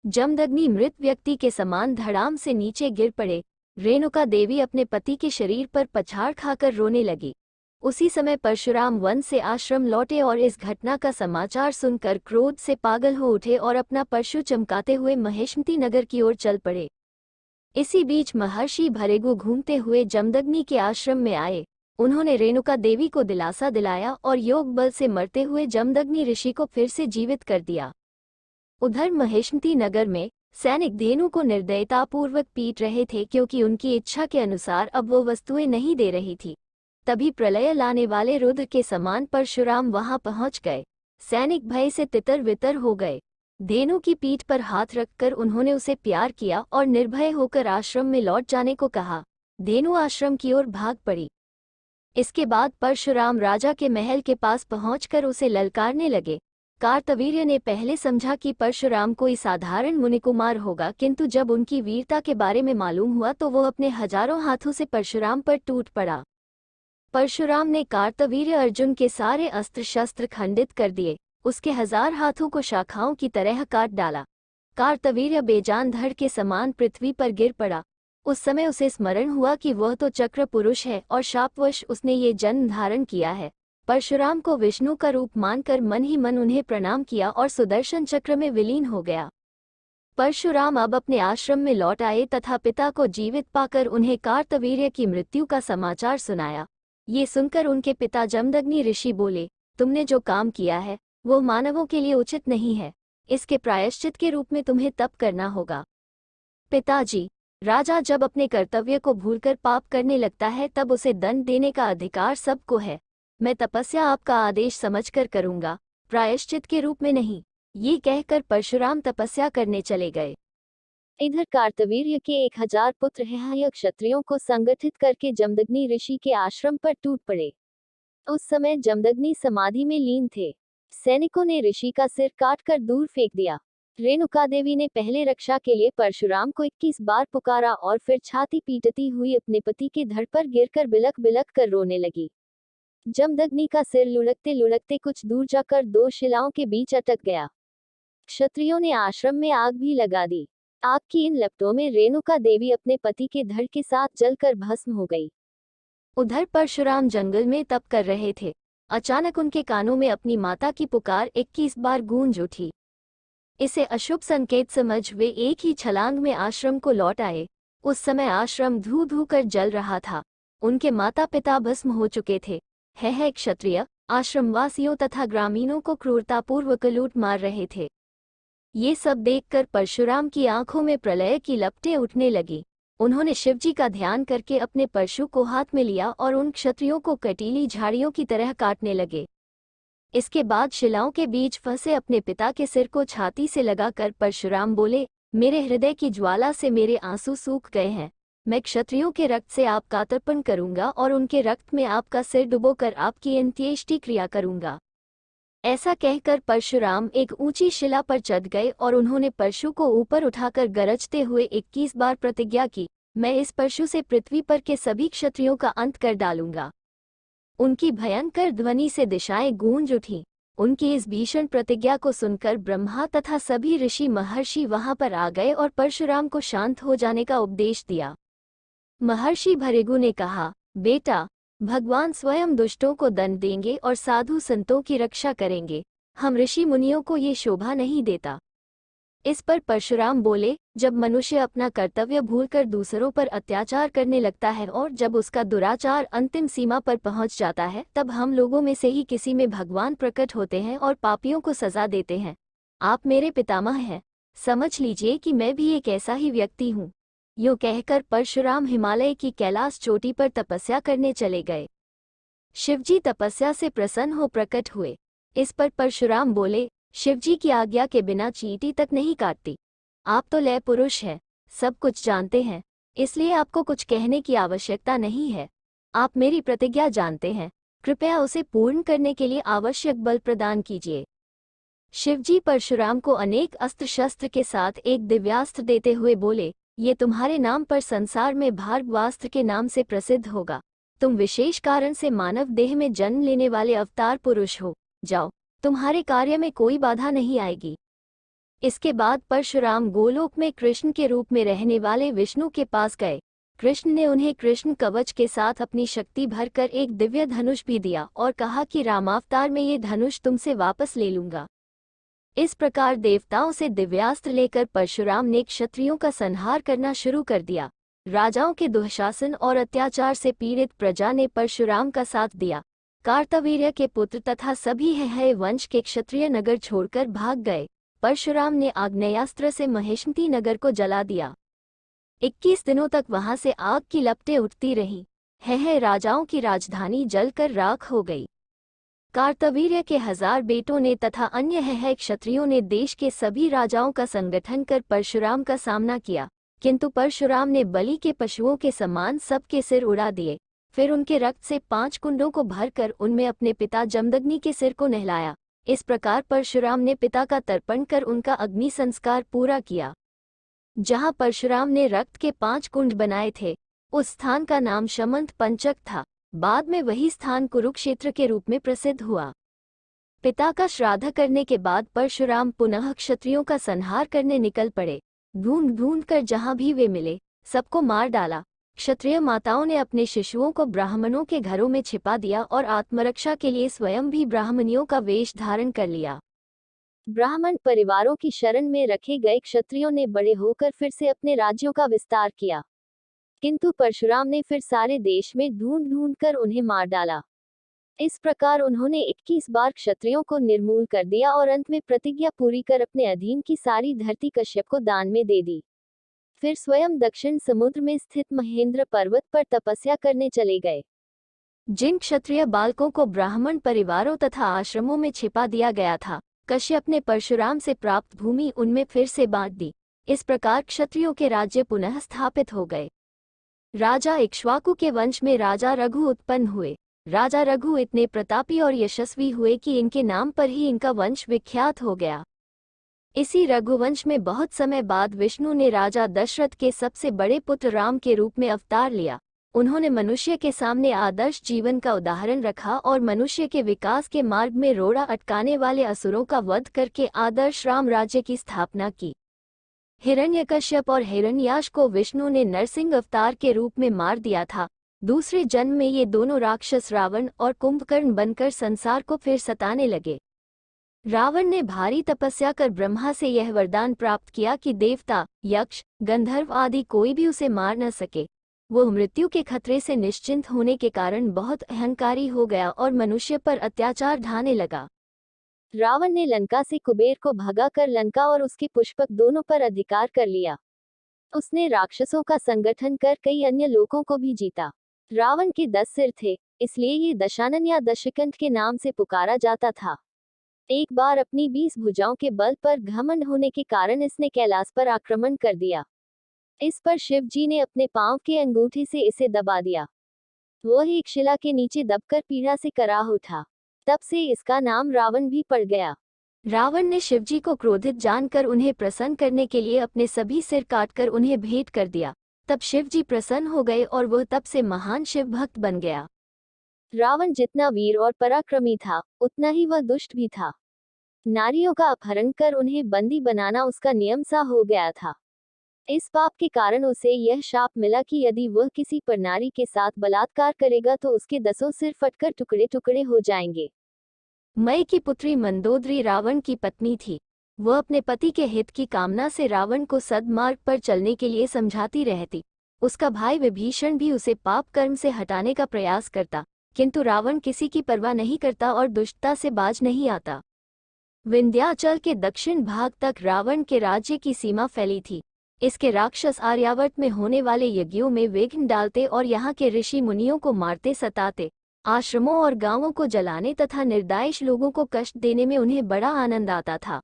जमदग्नि मृत व्यक्ति के समान धड़ाम से नीचे गिर पड़े। रेणुका देवी अपने पति के शरीर पर पछाड़ खाकर रोने लगी। उसी समय परशुराम वन से आश्रम लौटे और इस घटना का समाचार सुनकर क्रोध से पागल हो उठे और अपना परशु चमकाते हुए महेशमती नगर की ओर चल पड़े। इसी बीच महर्षि भृगु घूमते हुए जमदग्नि के आश्रम में आए। उन्होंने रेणुका देवी को दिलासा दिलाया और योग बल से मरते हुए जमदग्नि ऋषि को फिर से जीवित कर दिया। उधर महेशमती नगर में सैनिक धेनु को निर्दयतापूर्वक पीट रहे थे, क्योंकि उनकी इच्छा के अनुसार अब वो वस्तुएं नहीं दे रही थी। तभी प्रलय लाने वाले रुद्र के समान परशुराम वहां पहुंच गए। सैनिक भय से तितर बितर हो गए। धेनु की पीठ पर हाथ रखकर उन्होंने उसे प्यार किया और निर्भय होकर आश्रम में लौट जाने को कहा। धेनु आश्रम की ओर भाग पड़ी। इसके बाद परशुराम राजा के महल के पास पहुंचकर उसे ललकारने लगे। कार्तवीर्य ने पहले समझा कि परशुराम कोई साधारण मुनिकुमार होगा, किंतु जब उनकी वीरता के बारे में मालूम हुआ तो वो अपने हजारों हाथों से परशुराम पर टूट पड़ा। परशुराम ने कार्तवीर्य अर्जुन के सारे अस्त्र शस्त्र खंडित कर दिए। उसके 1000 हाथों को शाखाओं की तरह काट डाला। कार्तवीर्य बेजान धड़ के समान पृथ्वी पर गिर पड़ा। उस समय उसे स्मरण हुआ कि वह तो चक्र पुरुष है और शापवश उसने ये जन्म धारण किया है। परशुराम को विष्णु का रूप मानकर मन ही मन उन्हें प्रणाम किया और सुदर्शन चक्र में विलीन हो गया। परशुराम अब अपने आश्रम में लौट आए तथा पिता को जीवित पाकर उन्हें कार्तवीर्य की मृत्यु का समाचार सुनाया। ये सुनकर उनके पिता जमदग्नि ऋषि बोले, तुमने जो काम किया है वो मानवों के लिए उचित नहीं है। इसके प्रायश्चित के रूप में तुम्हें तप करना होगा। पिताजी, राजा जब अपने कर्तव्य को भूलकर पाप करने लगता है तब उसे दंड देने का अधिकार सबको है। मैं तपस्या आपका आदेश समझकर करूंगा, प्रायश्चित के रूप में नहीं। ये कहकर परशुराम तपस्या करने चले गए। इधर कार्तवीर्य के 1000 पुत्र हेहय क्षत्रियों को संगठित करके जमदग्नि ऋषि के आश्रम पर टूट पड़े। उस समय जमदग्नि समाधि में लीन थे। सैनिकों ने ऋषि का सिर काटकर दूर फेंक दिया। रेणुका देवी ने पहले रक्षा के लिए परशुराम को 21 बार पुकारा और फिर छाती पीटती हुई अपने पति के धड़ पर गिरकर बिलख बिलख कर रोने लगी। जमदग्नि का सिर लुढ़कते लुढ़कते कुछ दूर जाकर 2 शिलाओं के बीच अटक गया। क्षत्रियों ने आश्रम में आग भी लगा दी। आग की इन लपटों में रेणुका देवी अपने पति के धड़ के साथ जलकर भस्म हो गई। उधर परशुराम जंगल में तप कर रहे थे। अचानक उनके कानों में अपनी माता की पुकार 21 बार गूंज उठी। इसे अशुभ संकेत समझ वे एक ही छलांग में आश्रम को लौट आए। उस समय आश्रम धू धू कर जल रहा था। उनके माता पिता भस्म हो चुके थे। है क्षत्रिय आश्रमवासियों तथा ग्रामीणों को क्रूरतापूर्वक लूट मार रहे थे। ये सब देखकर परशुराम की आंखों में प्रलय की लपटें उठने लगी। उन्होंने शिवजी का ध्यान करके अपने परशु को हाथ में लिया और उन क्षत्रियों को कटीली झाड़ियों की तरह काटने लगे। इसके बाद शिलाओं के बीच फंसे अपने पिता के सिर को छाती से लगाकर परशुराम बोले, मेरे हृदय की ज्वाला से मेरे आंसू सूख गए हैं। मैं क्षत्रियों के रक्त से आपका तर्पण करूंगा और उनके रक्त में आपका सिर डुबोकर आपकी अंत्येष्टि क्रिया करूंगा। ऐसा कहकर परशुराम एक ऊंची शिला पर चढ़ गए और उन्होंने परशु को ऊपर उठाकर गरजते हुए 21 बार प्रतिज्ञा की, मैं इस परशु से पृथ्वी पर के सभी क्षत्रियों का अंत कर डालूंगा। उनकी भयंकर ध्वनि से दिशाएं गूंज उठीं। उनकी इस भीषण प्रतिज्ञा को सुनकर ब्रह्मा तथा सभी ऋषि महर्षि वहां पर आ गए और परशुराम को शांत हो जाने का उपदेश दिया। महर्षि भृगु ने कहा, बेटा, भगवान स्वयं दुष्टों को दंड देंगे और साधु संतों की रक्षा करेंगे। हम ऋषि मुनियों को ये शोभा नहीं देता। इस पर परशुराम बोले, जब मनुष्य अपना कर्तव्य भूलकर दूसरों पर अत्याचार करने लगता है और जब उसका दुराचार अंतिम सीमा पर पहुंच जाता है, तब हम लोगों में से ही किसी में भगवान प्रकट होते हैं और पापियों को सजा देते हैं। आप मेरे पितामह हैं, समझ लीजिए कि मैं भी एक ऐसा ही व्यक्ति हूँ। यूँ कहकर परशुराम हिमालय की कैलाश चोटी पर तपस्या करने चले गए। शिवजी तपस्या से प्रसन्न हो प्रकट हुए। इस पर परशुराम बोले, शिवजी की आज्ञा के बिना चींटी तक नहीं काटती। आप तो लय पुरुष हैं, सब कुछ जानते हैं, इसलिए आपको कुछ कहने की आवश्यकता नहीं है। आप मेरी प्रतिज्ञा जानते हैं, कृपया उसे पूर्ण करने के लिए आवश्यक बल प्रदान कीजिए। शिवजी परशुराम को अनेक अस्त्र शस्त्र के साथ एक दिव्यास्त्र देते हुए बोले, ये तुम्हारे नाम पर संसार में भार्गवास्त्र के नाम से प्रसिद्ध होगा। तुम विशेष कारण से मानव देह में जन्म लेने वाले अवतार पुरुष हो। जाओ, तुम्हारे कार्य में कोई बाधा नहीं आएगी। इसके बाद परशुराम गोलोक में कृष्ण के रूप में रहने वाले विष्णु के पास गए। कृष्ण ने उन्हें कृष्ण कवच के साथ अपनी शक्ति भरकर एक दिव्य धनुष भी दिया और कहा कि रामावतार में ये धनुष तुमसे वापस ले लूंगा। इस प्रकार देवताओं से दिव्यास्त्र लेकर परशुराम ने क्षत्रियों का संहार करना शुरू कर दिया। राजाओं के दुशासन और अत्याचार से पीड़ित प्रजा ने परशुराम का साथ दिया। कार्तवीर्य के पुत्र तथा सभी है वंश के क्षत्रिय नगर छोड़कर भाग गए। परशुराम ने आग्नेयास्त्र से महेशमती नगर को जला दिया। 21 दिनों तक वहां से आग की लपटें उठती रहीं। है राजाओं की राजधानी जलकर राख हो गई। कार्तवीर्य के 1000 बेटों ने तथा अन्य है क्षत्रियों ने देश के सभी राजाओं का संगठन कर परशुराम का सामना किया, किंतु परशुराम ने बलि के पशुओं के समान सबके सिर उड़ा दिए। फिर उनके रक्त से 5 कुंडों को भरकर उनमें अपने पिता जमदग्नि के सिर को नहलाया। इस प्रकार परशुराम ने पिता का तर्पण कर उनका अग्नि संस्कार पूरा किया। जहाँ परशुराम ने रक्त के 5 कुंड बनाए थे, उस स्थान का नाम शमंत पंचक था। बाद में वही स्थान कुरुक्षेत्र के रूप में प्रसिद्ध हुआ। पिता का श्राद्ध करने के बाद परशुराम पुनः क्षत्रियों का संहार करने निकल पड़े। ढूंढ ढूंढ कर जहाँ भी वे मिले सबको मार डाला। क्षत्रिय माताओं ने अपने शिशुओं को ब्राह्मणों के घरों में छिपा दिया और आत्मरक्षा के लिए स्वयं भी ब्राह्मणियों का वेश धारण कर लिया। ब्राह्मण परिवारों की शरण में रखे गए क्षत्रियों ने बड़े होकर फिर से अपने राज्यों का विस्तार किया, किंतु परशुराम ने फिर सारे देश में ढूंढ ढूंढ कर उन्हें मार डाला। इस प्रकार उन्होंने 21 बार क्षत्रियों को निर्मूल कर दिया और अंत में प्रतिज्ञा पूरी कर अपने अधीन की सारी धरती कश्यप को दान में दे दी। फिर स्वयं दक्षिण समुद्र में स्थित महेंद्र पर्वत पर तपस्या करने चले गए। जिन क्षत्रिय बालकों को ब्राह्मण परिवारों तथा आश्रमों में छिपा दिया गया था, कश्यप ने परशुराम से प्राप्त भूमि उनमें फिर से बांट दी। इस प्रकार क्षत्रियों के राज्य पुनः स्थापित हो गए। राजा इक्ष्वाकु के वंश में राजा रघु उत्पन्न हुए। राजा रघु इतने प्रतापी और यशस्वी हुए कि इनके नाम पर ही इनका वंश विख्यात हो गया। इसी रघुवंश में बहुत समय बाद विष्णु ने राजा दशरथ के सबसे बड़े पुत्र राम के रूप में अवतार लिया। उन्होंने मनुष्य के सामने आदर्श जीवन का उदाहरण रखा और मनुष्य के विकास के मार्ग में रोड़ा अटकाने वाले असुरों का वध करके आदर्श राम राज्य की स्थापना की। हिरण्यकश्यप और हिरण्याक्ष को विष्णु ने नरसिंह अवतार के रूप में मार दिया था। दूसरे जन्म में ये दोनों राक्षस रावण और कुंभकर्ण बनकर संसार को फिर सताने लगे। रावण ने भारी तपस्या कर ब्रह्मा से यह वरदान प्राप्त किया कि देवता, यक्ष, गंधर्व आदि कोई भी उसे मार न सके। वो मृत्यु के खतरे से निश्चिंत होने के कारण बहुत अहंकारी हो गया और मनुष्य पर अत्याचार ढाने लगा। रावण ने लंका से कुबेर को भगाकर लंका और उसके पुष्पक दोनों पर अधिकार कर लिया। उसने राक्षसों का संगठन कर कई अन्य लोगों को भी जीता। रावण के 10 सिर थे, इसलिए ये दशानन या दशकंठ के नाम से पुकारा जाता था। एक बार अपनी 20 भुजाओं के बल पर घमंड होने के कारण इसने कैलाश पर आक्रमण कर दिया। इस पर शिव जी ने अपने पांव के अंगूठे से इसे दबा दिया। वह एक शिला के नीचे दबकर पीड़ा से कराह उठा। तब से इसका नाम रावण भी पड़ गया। रावण ने शिवजी को क्रोधित जानकर उन्हें प्रसन्न करने के लिए अपने सभी सिर काटकर उन्हें भेंट कर दिया। तब शिवजी प्रसन्न हो गए और वह तब से महान शिव भक्त बन गया। रावण जितना वीर और पराक्रमी था, उतना ही वह दुष्ट भी था। नारियों का अपहरण कर उन्हें बंदी बनाना उसका नियम सा हो गया था। इस पाप के कारण उसे यह शाप मिला कि यदि वह किसी पर नारी के साथ बलात्कार करेगा तो उसके 10 सिर फटकर टुकड़े टुकड़े हो जाएंगे। मई की पुत्री मंदोदरी रावण की पत्नी थी। वह अपने पति के हित की कामना से रावण को सद्मार्ग पर चलने के लिए समझाती रहती। उसका भाई विभीषण भी उसे पाप कर्म से हटाने का प्रयास करता, किंतु रावण किसी की परवाह नहीं करता और दुष्टता से बाज नहीं आता। विंध्याचल के दक्षिण भाग तक रावण के राज्य की सीमा फैली थी। इसके राक्षस आर्यावर्त में होने वाले यज्ञों में विघ्न डालते और यहाँ के ऋषि मुनियों को मारते सताते। आश्रमों और गांवों को जलाने तथा निर्दयी लोगों को कष्ट देने में उन्हें बड़ा आनंद आता था।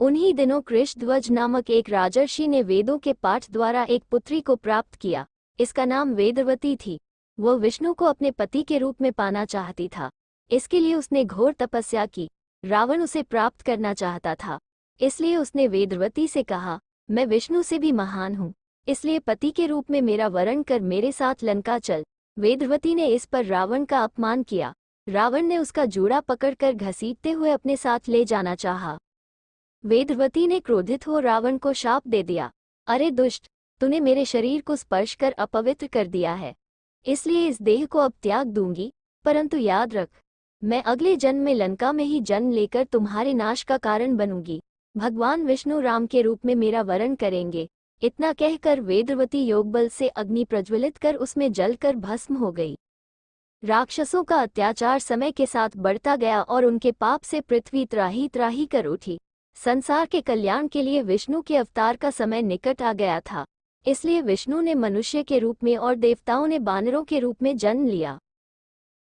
उन्हीं दिनों कृष्णध्वज नामक एक राजर्षि ने वेदों के पाठ द्वारा एक पुत्री को प्राप्त किया। इसका नाम वेदवती थी। वह विष्णु को अपने पति के रूप में पाना चाहती था। इसके लिए उसने घोर तपस्या की। रावण उसे प्राप्त करना चाहता था, इसलिए उसने वेदवती से कहा, मैं विष्णु से भी महान हूँ, इसलिए पति के रूप में मेरा वरण कर मेरे साथ लंका चल। वेदवती ने इस पर रावण का अपमान किया। रावण ने उसका जूड़ा पकड़कर घसीटते हुए अपने साथ ले जाना चाहा। वेदवती ने क्रोधित हो रावण को शाप दे दिया। अरे दुष्ट, तूने मेरे शरीर को स्पर्श कर अपवित्र कर दिया है, इसलिए इस देह को अब त्याग दूंगी। परंतु याद रख, मैं अगले जन्म में लंका में ही जन्म लेकर तुम्हारे नाश का कारण बनूंगी। भगवान विष्णु राम के रूप में मेरा वरण करेंगे। इतना कहकर वेदवती योगबल से अग्नि प्रज्वलित कर उसमें जलकर भस्म हो गई। राक्षसों का अत्याचार समय के साथ बढ़ता गया और उनके पाप से पृथ्वी त्राही त्राही कर उठी। संसार के कल्याण के लिए विष्णु के अवतार का समय निकट आ गया था, इसलिए विष्णु ने मनुष्य के रूप में और देवताओं ने बानरों के रूप में जन्म लिया।